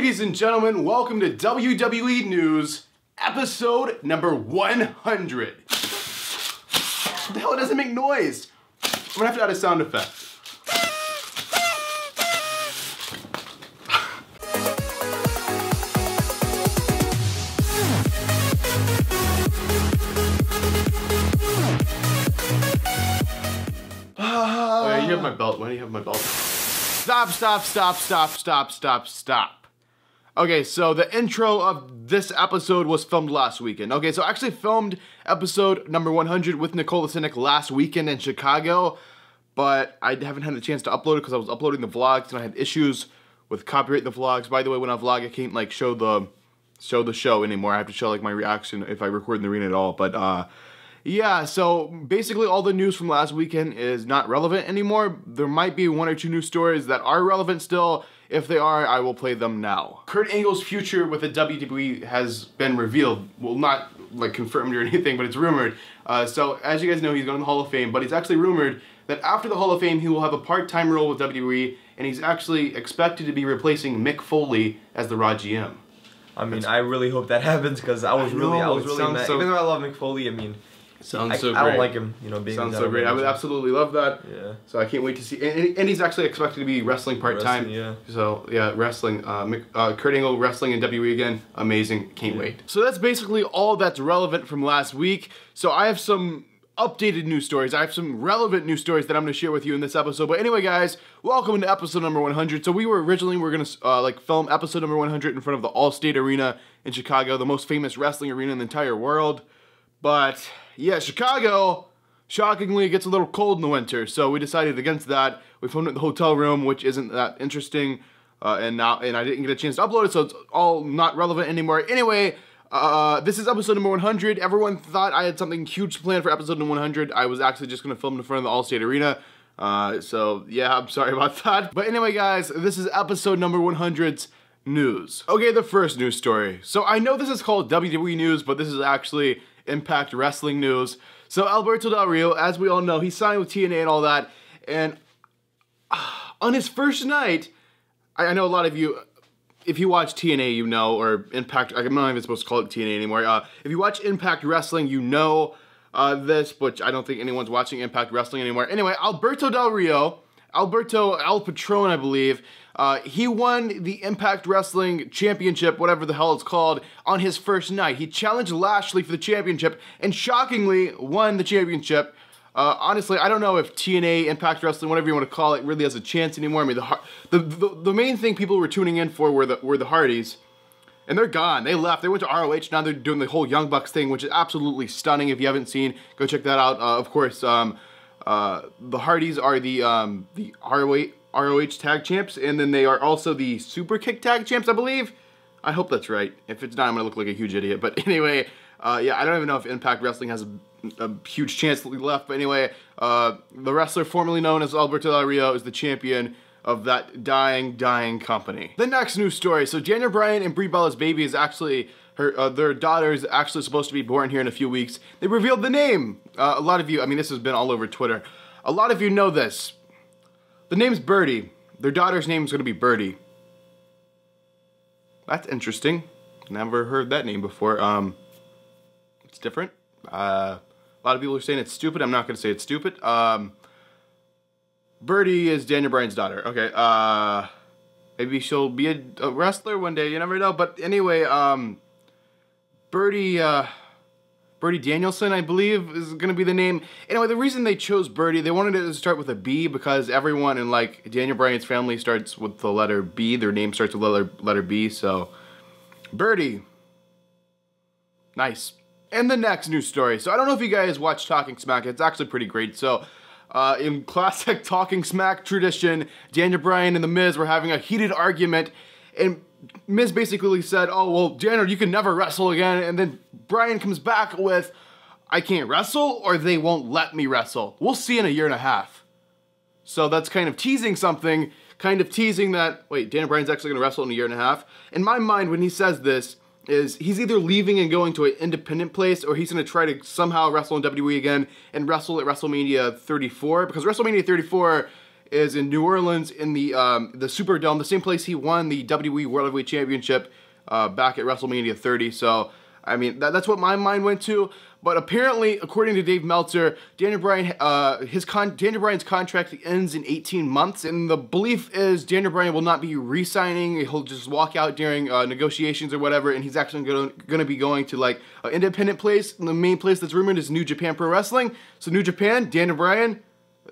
Ladies and gentlemen, welcome to WWE News, episode number 100. What the hell, it doesn't make noise? I'm gonna have to add a sound effect. Okay, you have my belt. Why do you have my belt? Stop. Okay, so the intro of this episode was filmed last weekend. Okay, so I actually filmed episode number 100 with Nicole Cynic last weekend in Chicago, but I haven't had a chance to upload it because I was uploading the vlogs and I had issues with copyright the vlogs. By the way, when I vlog, I can't like show the show anymore. I have to show like my reaction if I record in the arena at all. But yeah, so basically all the news from last weekend is not relevant anymore. There might be one or two new stories that are relevant still. If they are, I will play them now. Kurt Angle's future with the WWE has been revealed. Well, not like confirmed or anything, but it's rumored. So as you guys know, he's going to the Hall of Fame, but it's actually rumored that after the Hall of Fame, he will have a part-time role with WWE, and he's actually expected to be replacing Mick Foley as the Raw GM. I mean, I really hope that happens because I was really mad. So, even though I love Mick Foley, I mean, sounds so great. I don't like him, you know, being sounds so great. I would absolutely love that. Yeah. So I can't wait to see. And he's actually expected to be wrestling part-time. Yeah. So yeah, wrestling. Kurt Angle wrestling in WWE again. Amazing. Can't wait. So that's basically all that's relevant from last week. So I have some updated news stories. I have some relevant news stories that I'm going to share with you in this episode. But anyway, guys, welcome to episode number 100. So we were originally going to like film episode number 100 in front of the Allstate Arena in Chicago, the most famous wrestling arena in the entire world. But yeah, Chicago, shockingly, gets a little cold in the winter, so we decided against that. We filmed it in the hotel room, which isn't that interesting, and I didn't get a chance to upload it, so it's all not relevant anymore. Anyway, this is episode number 100. Everyone thought I had something huge planned for episode number 100. I was actually just going to film in front of the Allstate Arena, so yeah, I'm sorry about that. But anyway, guys, this is episode number 100's news. Okay, the first news story. So I know this is called WWE News, but this is actually Impact Wrestling news. So Alberto Del Rio, as we all know, he signed with TNA and all that, and on his first night, I know a lot of you, if you watch TNA, you know, or Impact, I'm not even supposed to call it TNA anymore, if you watch Impact Wrestling, you know this, but I don't think anyone's watching Impact Wrestling anymore. Anyway, Alberto Del Rio, Alberto El Patron, I believe, he won the Impact Wrestling Championship, whatever the hell it's called, on his first night. He challenged Lashley for the championship and shockingly won the championship. Honestly, I don't know if TNA, Impact Wrestling, whatever you want to call it, really has a chance anymore. I mean, the main thing people were tuning in for were the Hardys, and they're gone. They left. They went to ROH. Now they're doing the whole Young Bucks thing, which is absolutely stunning. If you haven't seen, go check that out. Of course, the Hardys are the ROH tag champs, and then they are also the Super Kick tag champs, I believe. I hope that's right. If it's not, I'm gonna look like a huge idiot. But anyway, yeah, I don't even know if Impact Wrestling has a huge chance left. But anyway, the wrestler formerly known as Alberto Del Rio is the champion of that dying company. The next news story. So Daniel Bryan and Brie Bella's baby is actually their daughter is actually supposed to be born here in a few weeks. They revealed the name. A lot of you, I mean, this has been all over Twitter. A lot of you know this. The name's Birdie. Their daughter's name is going to be Birdie. That's interesting. Never heard that name before. It's different. A lot of people are saying it's stupid. I'm not going to say it's stupid. Birdie is Daniel Bryan's daughter. Okay. Maybe she'll be a wrestler one day. You never know. But anyway, Birdie Danielson, I believe, is going to be the name. Anyway, the reason they chose Birdie, they wanted it to start with a B because everyone in, like, Daniel Bryan's family starts with the letter B. Their name starts with letter B, so Birdie. Nice. And the next news story. So I don't know if you guys watch Talking Smack. It's actually pretty great. So in classic Talking Smack tradition, Daniel Bryan and The Miz were having a heated argument, and Miz basically said, oh, well, Daniel, you can never wrestle again. And then Bryan comes back with, I can't wrestle or they won't let me wrestle. We'll see in a year and a half. So that's kind of teasing something, kind of teasing that, wait, Daniel Bryan's actually going to wrestle in a year and a half. In my mind, when he says this, is he's either leaving and going to an independent place or he's going to try to somehow wrestle in WWE again and wrestle at WrestleMania 34. Because WrestleMania 34 is in New Orleans in the Superdome, the same place he won the WWE World Heavyweight Championship back at WrestleMania 30. So, I mean, that's what my mind went to. But apparently, according to Dave Meltzer, Daniel Bryan, Daniel Bryan's contract ends in 18 months, and the belief is Daniel Bryan will not be re-signing. He'll just walk out during negotiations or whatever, and he's actually going to be going to like an independent place. And the main place that's rumored is New Japan Pro Wrestling. So New Japan, Daniel Bryan,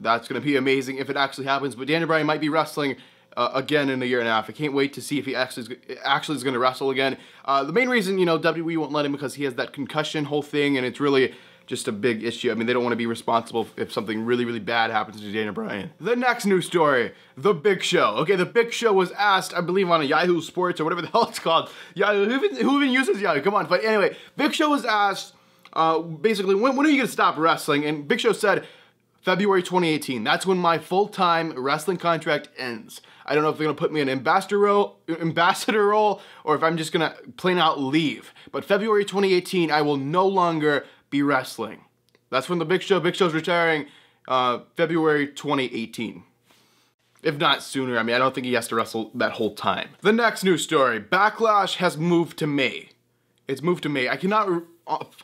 that's going to be amazing if it actually happens. But Daniel Bryan might be wrestling again in a year and a half. I can't wait to see if he actually is going to wrestle again. The main reason, you know, WWE won't let him because he has that concussion whole thing, and it's really just a big issue. I mean, they don't want to be responsible if something really, really bad happens to Daniel Bryan. The next news story, The Big Show. Okay, The Big Show was asked, I believe, on a Yahoo Sports or whatever the hell it's called. Yahoo, who even uses Yahoo? Come on. But anyway, Big Show was asked, basically, when are you going to stop wrestling? And Big Show said, February 2018. That's when my full-time wrestling contract ends. I don't know if they're going to put me in an ambassador role or if I'm just going to plain out leave. But February 2018, I will no longer be wrestling. That's when the Big Show's retiring February 2018. If not sooner. I mean, I don't think he has to wrestle that whole time. The next news story. Backlash has moved to May. It's moved to May. I cannot...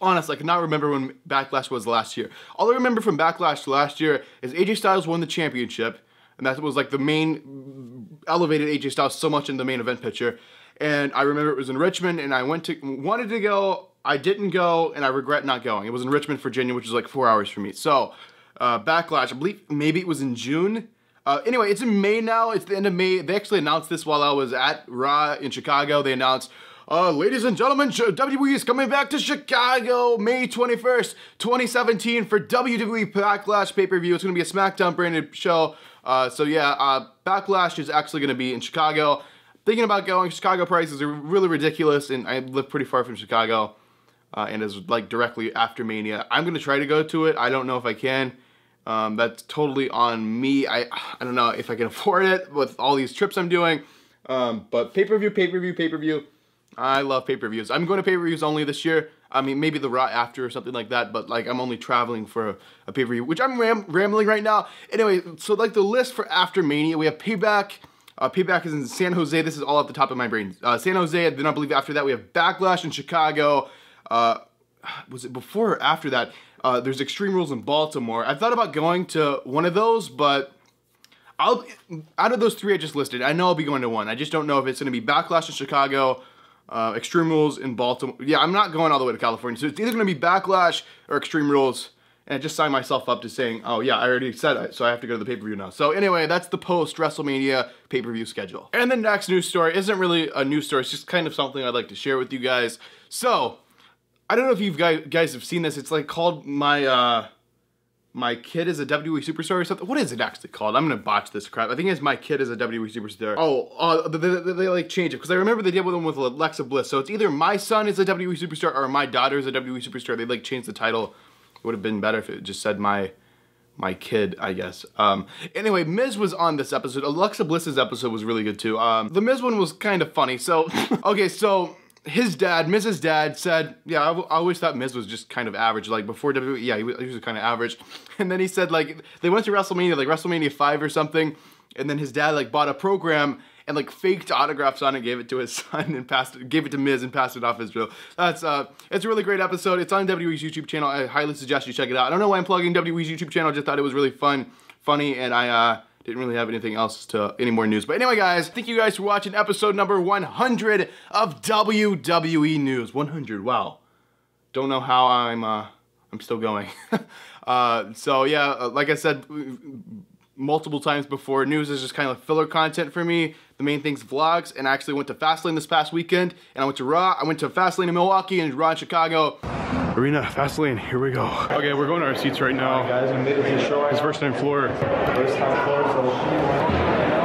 Honestly, I cannot remember when Backlash was last year. All I remember from Backlash last year is AJ Styles won the championship, and that was like the main, elevated AJ Styles so much in the main event picture. And I remember it was in Richmond, and I wanted to go, I didn't go, and I regret not going. It was in Richmond, Virginia, which is like 4 hours from me. So, Backlash, I believe maybe it was in June. Anyway, it's in May now. It's the end of May. They actually announced this while I was at Raw in Chicago. They announced, ladies and gentlemen, WWE is coming back to Chicago May 21st, 2017 for WWE Backlash pay-per-view. It's going to be a SmackDown branded show. So yeah, Backlash is actually going to be in Chicago. Thinking about going. Chicago prices are really ridiculous, and I live pretty far from Chicago, and it's like directly after Mania. I'm going to try to go to it. I don't know if I can. That's totally on me. I don't know if I can afford it with all these trips I'm doing. But pay-per-view. I love pay-per-views. I'm going to pay-per-views only this year. I mean, maybe the Raw after or something like that, but like I'm only traveling for a pay-per-view, which I'm rambling right now. Anyway, so like the list for after Mania, we have Payback. Payback is in San Jose. This is all at the top of my brain. San Jose, then I believe after that we have Backlash in Chicago. Was it before or after that? There's Extreme Rules in Baltimore. I thought about going to one of those, but out of those three I just listed, I know I'll be going to one. I just don't know if it's going to be Backlash in Chicago, Extreme Rules in Baltimore. Yeah, I'm not going all the way to California. So it's either going to be Backlash or Extreme Rules. And I just signed myself up to saying, oh yeah, I already said it, so I have to go to the pay-per-view now. So anyway, that's the post-WrestleMania pay-per-view schedule. And the next news story isn't really a news story. It's just kind of something I'd like to share with you guys. So, I don't know if you guys have seen this. It's like called My Kid is a WWE Superstar or something. What is it actually called? I'm going to botch this crap. I think it's My Kid is a WWE Superstar. Oh, they like change it. Because I remember they did one with Alexa Bliss. So it's either My Son is a WWE Superstar or My Daughter is a WWE Superstar. They like changed the title. It would have been better if it just said My Kid, I guess. Anyway, Miz was on this episode. Alexa Bliss's episode was really good too. The Miz one was kind of funny. So, okay, so his dad, Miz's dad said, yeah, I always thought Miz was just kind of average. Like before WWE, yeah, he was kind of average. And then he said like, they went to WrestleMania, like WrestleMania 5 or something. And then his dad like bought a program and like faked autographs on it, gave it to his son and gave it to Miz and passed it off as real. It's a really great episode. It's on WWE's YouTube channel. I highly suggest you check it out. I don't know why I'm plugging WWE's YouTube channel. I just thought it was really funny, and I didn't really have anything else any more news. But anyway, guys, thank you guys for watching episode number 100 of WWE News. 100, wow. Don't know how I'm still going. So yeah, like I said multiple times before, news is just kind of like filler content for me. The main thing's vlogs, and I actually went to Fastlane this past weekend, and I went to Raw. I went to Fastlane in Milwaukee and Raw in Chicago. Arena, Fastlane, here we go. Okay, we're going to our seats right now. All right, guys, we made it to the show. It's first time floor. First time floor,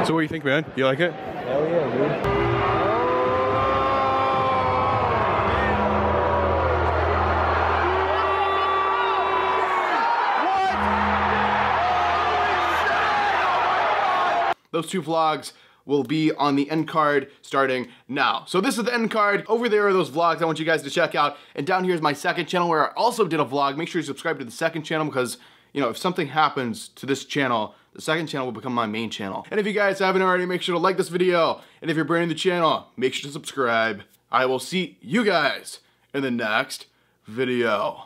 So what do you think, man? You like it? Hell yeah, dude. Those two vlogs will be on the end card starting now. So this is the end card. Over there are those vlogs I want you guys to check out. And down here is my second channel where I also did a vlog. Make sure you subscribe to the second channel because, you know, if something happens to this channel, The second channel will become my main channel. And if you guys haven't already, make sure to like this video. And if you're brand new to the channel, make sure to subscribe. I will see you guys in the next video.